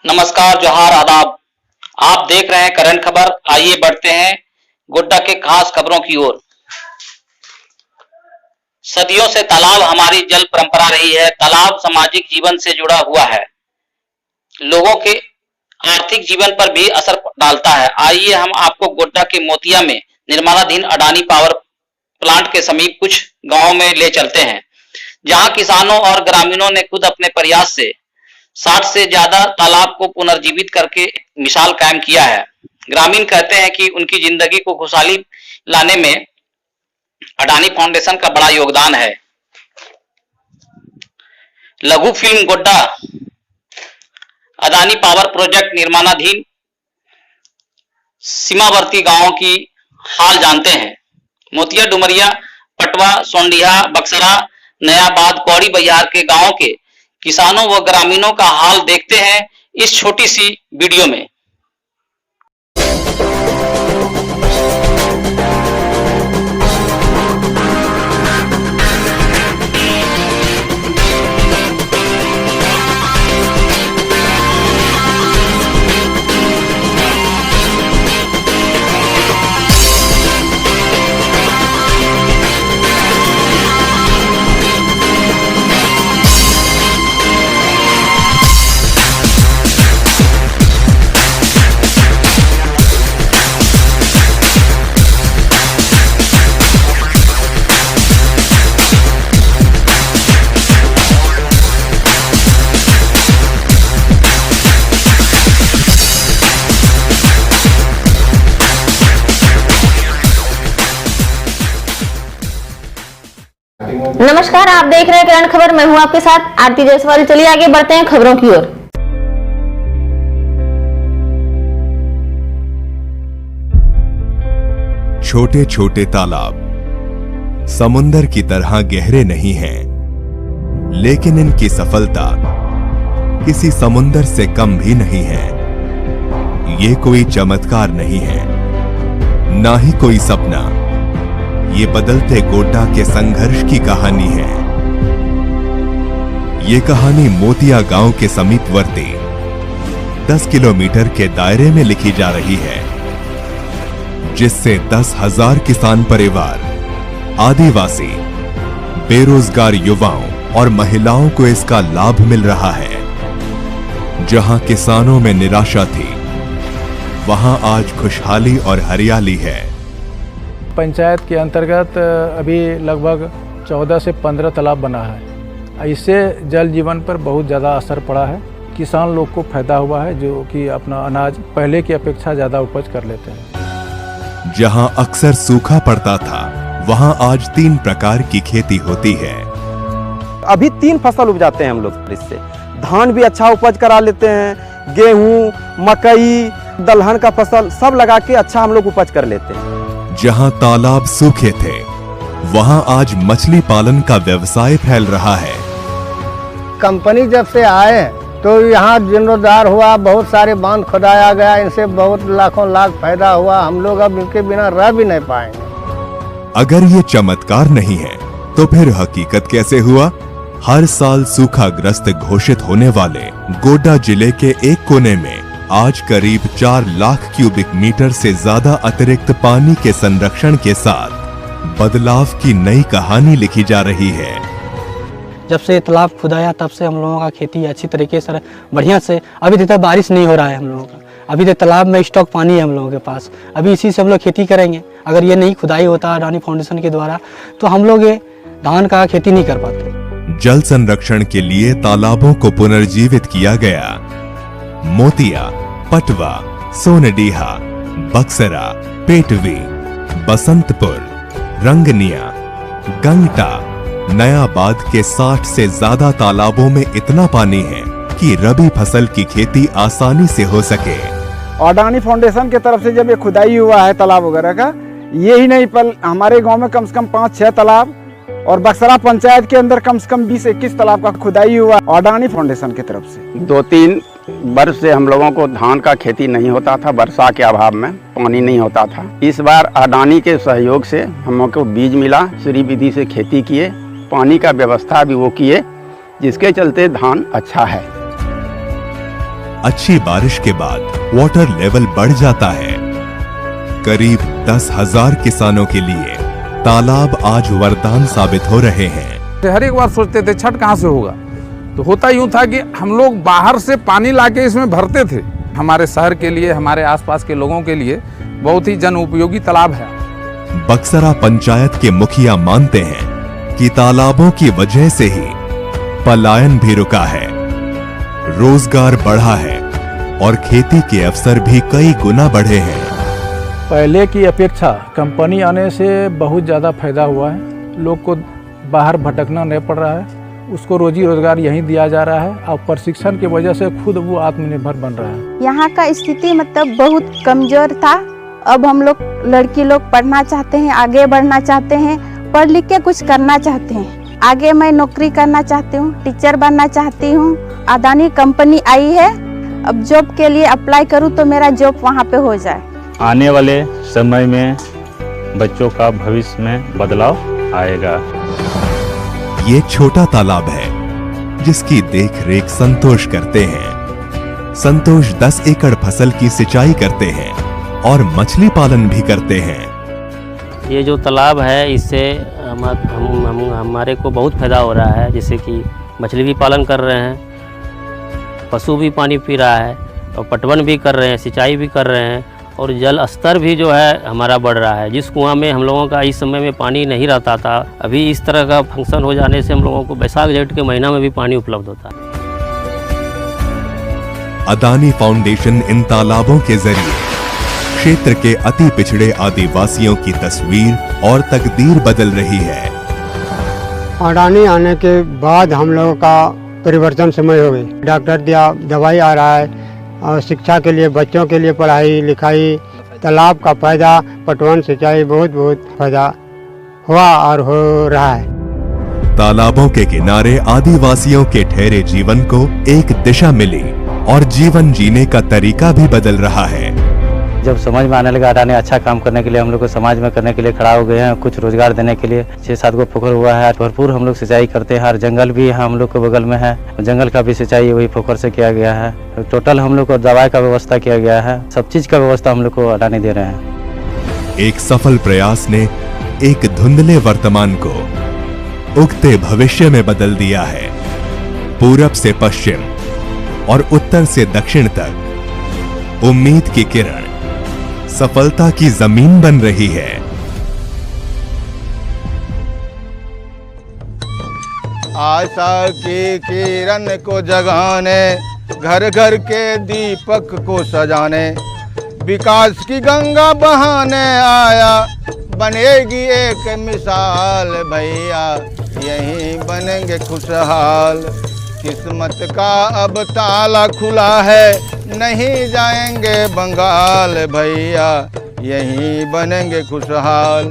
नमस्कार, जोहार, आदाब। आप देख रहे हैं करंट खबर। आइए बढ़ते हैं गोड्डा के खास खबरों की ओर। सदियों से तालाब हमारी जल परंपरा रही है। तालाब सामाजिक जीवन से जुड़ा हुआ है, लोगों के आर्थिक जीवन पर भी असर डालता है। आइए हम आपको गोड्डा के मोतिया में निर्माणाधीन अडानी पावर प्लांट के समीप कुछ गांवों में ले चलते हैं, जहां किसानों और ग्रामीणों ने खुद अपने प्रयास से 60 से ज्यादा तालाब को पुनर्जीवित करके मिसाल कायम किया है। ग्रामीण कहते हैं कि उनकी जिंदगी को खुशहाली लाने में अडानी फाउंडेशन का बड़ा योगदान है। लघु film Godda Adani power project निर्माणाधीन सीमावर्ती गांवों की हाल जानते हैं। मोतिया, डुमरिया, पटवा, सोंडिहा, बक्सरा, नयाबाद, कौड़ी बहियार के गांवों के किसानों व ग्रामीणों का हाल देखते हैं इस छोटी सी वीडियो में। नमस्कार, आप देख रहे हैं करंट खबर। मैं हूं आपके साथ आरती जायसवाल। चलिए आगे बढ़ते हैं खबरों की ओर। छोटे छोटे तालाब समुंदर की तरह गहरे नहीं हैं, लेकिन इनकी सफलता किसी समुंदर से कम भी नहीं है। ये कोई चमत्कार नहीं है, ना ही कोई सपना। ये बदलते गोड्डा के संघर्ष की कहानी है। ये कहानी मोतिया गांव के समीपवर्ती 10 किलोमीटर के दायरे में लिखी जा रही है, जिससे 10,000 किसान परिवार, आदिवासी, बेरोजगार युवाओं और महिलाओं को इसका लाभ मिल रहा है। जहां किसानों में निराशा थी, वहां आज खुशहाली और हरियाली है। पंचायत के अंतर्गत अभी लगभग 14 से 15 तालाब बना है। इससे जल जीवन पर बहुत ज़्यादा असर पड़ा है। किसान लोग को फायदा हुआ है, जो कि अपना अनाज पहले की अपेक्षा ज़्यादा उपज कर लेते हैं। जहां अक्सर सूखा पड़ता था, वहां आज 3 प्रकार की खेती होती है। अभी 3 फसल उपजाते हैं हम लोग। इससे धान भी अच्छा उपज करा लेते हैं, गेहूं, मकई, दलहन का फसल सब लगा के अच्छा हम लोग उपज कर लेते हैं। जहां तालाब सूखे थे, वहां आज मछली पालन का व्यवसाय फैल रहा है। कंपनी जब से आए तो यहाँ जीर्णोद्धार हुआ, बहुत सारे बांध खोदाया गया, इनसे बहुत लाखों लाख फायदा हुआ। हम लोग अब इनके बिना रह भी नहीं पाएंगे। अगर ये चमत्कार नहीं है, तो फिर हकीकत कैसे हुआ? हर साल सूखाग्रस्त घोषित होने वाले गोड्डा जिले के एक कोने में आज करीब 4 लाख क्यूबिक मीटर से ज्यादा अतिरिक्त पानी के संरक्षण के साथ बदलाव की नई कहानी लिखी जा रही है। जब से तालाब खुदाया तब से हम लोगों का खेती अच्छी तरीके से बढ़िया से, अभी तक बारिश नहीं हो रहा है हम लोगों का। अभी तक तालाब में स्टॉक पानी है हम लोगों के पास। अभी इसी से हम लोग खेती करेंगे। अगर ये नहीं खुदाई होता अडानी फाउंडेशन के द्वारा, तो हम लोग ये धान का खेती नहीं कर पाते। जल संरक्षण के लिए तालाबों को पुनर्जीवित किया गया। मोतिया, पटवा, सोनडीहा, बक्सरा, पेटवी, बसंतपुर, रंगनिया, गंगटा, नयाबाद के 60 से ज्यादा तालाबों में इतना पानी है कि रबी फसल की खेती आसानी से हो सके। अडानी फाउंडेशन की तरफ से जब ये खुदाई हुआ है तालाब वगैरह का, ये ही नहीं पर हमारे गांव में कम से कम 5-6 तालाब और बक्सरा पंचायत के अंदर कम से कम 20-21 तालाब का खुदाई हुआ अडानी फाउंडेशन की तरफ से। 2-3 वर्ष से हम लोगों को धान का खेती नहीं होता था, वर्षा के अभाव में पानी नहीं होता था। इस बार अडानी के सहयोग से हम लोग को बीज मिला, श्री विधि से खेती किए, पानी का व्यवस्था भी वो किए, जिसके चलते धान अच्छा है। अच्छी बारिश के बाद वाटर लेवल बढ़ जाता है। करीब 10,000 किसानों के लिए तालाब आज वरदान साबित हो रहे हैं। हर एक बार सोचते थे छठ कहाँ से होगा, तो होता यूं था कि हम लोग बाहर से पानी लाके इसमें भरते थे। हमारे शहर के लिए, हमारे आसपास के लोगों के लिए बहुत ही जन उपयोगी तालाब है। बक्सरा पंचायत के मुखिया मानते हैं कि तालाबों की वजह से ही पलायन भी रुका है, रोजगार बढ़ा है और खेती के अवसर भी कई गुना बढ़े हैं। पहले की अपेक्षा कंपनी आने से बहुत ज़्यादा फायदा हुआ है। लोग को बाहर भटकना नहीं पड़ रहा है, उसको रोजी रोजगार यहीं दिया जा रहा है और प्रशिक्षण की वजह से खुद वो आत्मनिर्भर बन रहा है। यहाँ का स्थिति मतलब बहुत कमजोर था। अब हम लोग लड़की लोग पढ़ना चाहते हैं, आगे बढ़ना चाहते हैं, पढ़ लिख के कुछ करना चाहते हैं। आगे मैं नौकरी करना चाहती हूँ, टीचर बनना चाहती हूँ। अदानी कंपनी आई है, अब जॉब के लिए अप्लाई करूँ तो मेरा जॉब वहाँ पे हो जाए। आने वाले समय में बच्चों का भविष्य में बदलाव आएगा। ये छोटा तालाब है जिसकी देखरेख संतोष करते हैं। संतोष 10 एकड़ फसल की सिंचाई करते हैं और मछली पालन भी करते हैं। ये जो तालाब है इससे हमारे को बहुत फायदा हो रहा है, जैसे कि मछली भी पालन कर रहे हैं, पशु भी पानी पी रहा है और पटवन भी कर रहे हैं, सिंचाई भी कर रहे हैं और जल स्तर भी जो है हमारा बढ़ रहा है। जिस कुआं में हम लोगों का इस समय में पानी नहीं रहता था, अभी इस तरह का फंक्शन हो जाने से हम लोगों को बैसाख जेठ के महीना में भी पानी उपलब्ध होता है। अदानी फाउंडेशन इन तालाबों के जरिए क्षेत्र के अति पिछड़े आदिवासियों की तस्वीर और तकदीर बदल रही है। अडानी आने के बाद हम लोगों का परिवर्तन समय हो गई। डॉक्टर दिया, दवाई आ रहा है और शिक्षा के लिए, बच्चों के लिए पढ़ाई लिखाई, तालाब का फायदा, पटवन सिंचाई बहुत फायदा हुआ और हो रहा है। तालाबों के किनारे आदिवासियों के ठहरे जीवन को एक दिशा मिली और जीवन जीने का तरीका भी बदल रहा है। जब समझ में आने लगा अडानी अच्छा काम करने के लिए, हम लोग को समाज में करने के लिए खड़ा हो गए हैं, कुछ रोजगार देने के लिए 6-7 गो पोखर हुआ है, भरपूर हम लोग सिंचाई करते हैं और जंगल भी यहाँ हम लोग के बगल में है, जंगल का भी सिंचाई वही पोखर से किया गया है। टोटल हम लोग को दवाई का व्यवस्था किया गया है, सब चीज का व्यवस्था हम लोग को अडानी दे रहे हैं। एक सफल प्रयास ने एक धुंधले वर्तमान को उगते भविष्य में बदल दिया है। पूरब से पश्चिम और उत्तर से दक्षिण तक उम्मीद की किरण सफलता की जमीन बन रही है। आशा की किरण को जगाने, घर घर के दीपक को सजाने, विकास की गंगा बहाने आया, बनेगी एक मिसाल भैया, यहीं बनेंगे खुशहाल। किस्मत का अब ताला खुला है, नहीं जाएंगे बंगाल भैया, यहीं बनेंगे खुशहाल।